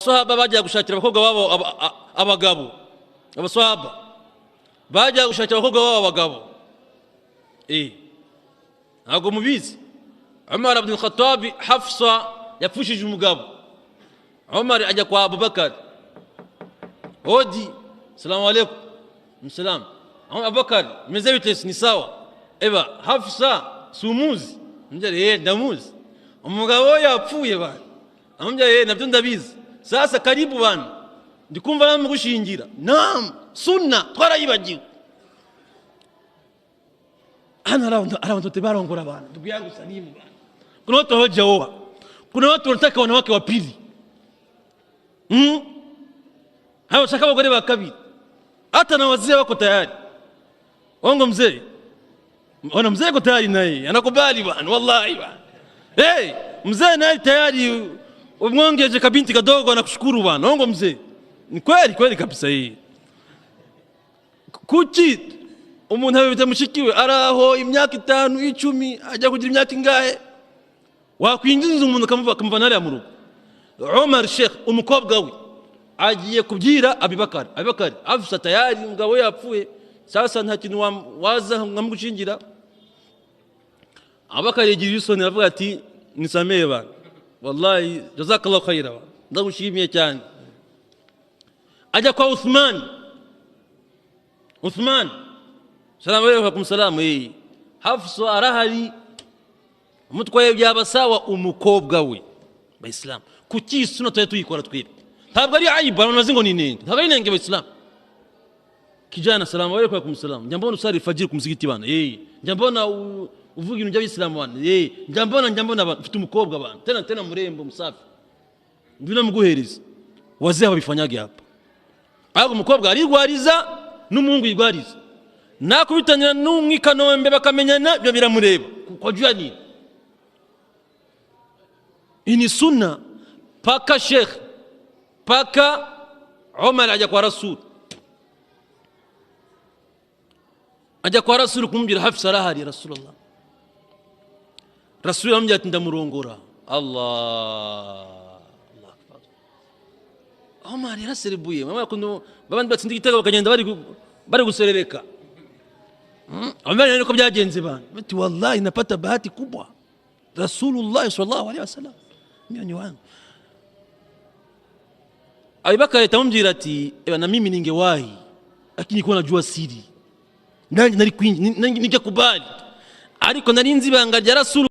Sahaba bajya gushakira abakobwa babo abagabo. Abasahaba bajya gushakira abakobwa babo abagabo. Ntabwo mubizi. Umar ibn Khattab Hafsa yapfushije umugabo. Umar ajya kwa Abubakar. Odi, salamu alaykum. Musalam. Abubakar, meze bite ni sawa? Eba, Hafsa sumuzi. Mjye ndamuzi. Umugabo yapfuye bana. Amjye nabyo ndabizi. Sasa karibu bana. Ndikumva namugushingira. Naam, sunna twarayibagiwe. Hana arabantu tebarongora bana. Ndugu yangu Salimu bana. Kuna watu hawajaoa. Kuna watu wanataka wanawake wa pili. Hao saka wagore wa kabili. Hata na wazee wako tayari. Wango mzee. Wana mzee ko tayari naye. Anakubali bana, wallahi bana. Mzee naye tayari umwongeje kabinti kadogo anakushukuru bana. Wango mzee. Ni kweli kabisa hii. Kuki umuntu abita mushikiwe araho imyaka 5 10 ajya kugira imyaka ingahe wakwinjiza umuntu kamva nari amurugo. Umar Sheikh umukobwa we agiye kubyira Abubakar. Abubakar Hafsa tayari umugabo yapfuye. Sasa nta kintu waza ngamugushingira. Abubakar yigira isoni avuga ati nisameye bana. Wallahi jazakallahu khaira. Ndagushimiye cyane. Ajya kwa Uthman. Salamu alaykum salamu. Hafsa arahari umutwaye byabasawa umukobwa we. Baislam kuki sunna tuyikora twebwe ntabwo ari aiba banazi ngo ninenge ntabwo ari nenge Baislam. Kijana salamu alaykum salamu. Njambona usari fajiri kumzigiti bana. Njambona uvuga ibintu by'Abislam bana. Njambona bafite umukobwa bana. Tena murembo musafi. Ndina muguhereza. Wazee babifanyage hapa. Aho umukobwa ari gwariza n'umuhungu yigwariza. Nakubitanya n'umwe Kanombe bakamenyana byo biramureba. Ko jya ni. Ini sunna paka Sheikh paka Umar ajya kwa Rasul. Ajya kwa Rasul kumubwira Hafsa arahari Rasulullah. Rasul amujya ati ndamurongora. Allah akbar. Umar yaraseribuye. Mama kundo babandi batsindi igitego bakagenda bari guserereka. Umar niko byagenze bana. Bati wallahi napata bahati kubwa. Rasulullah sallallahu alaihi wasallam. Mimi wangu. Abubakar atamwambia ati na mimi ningewahi lakini kwa najua siri. Nari kwingi ningekubali. Ariko nari nzi banga rya Rasul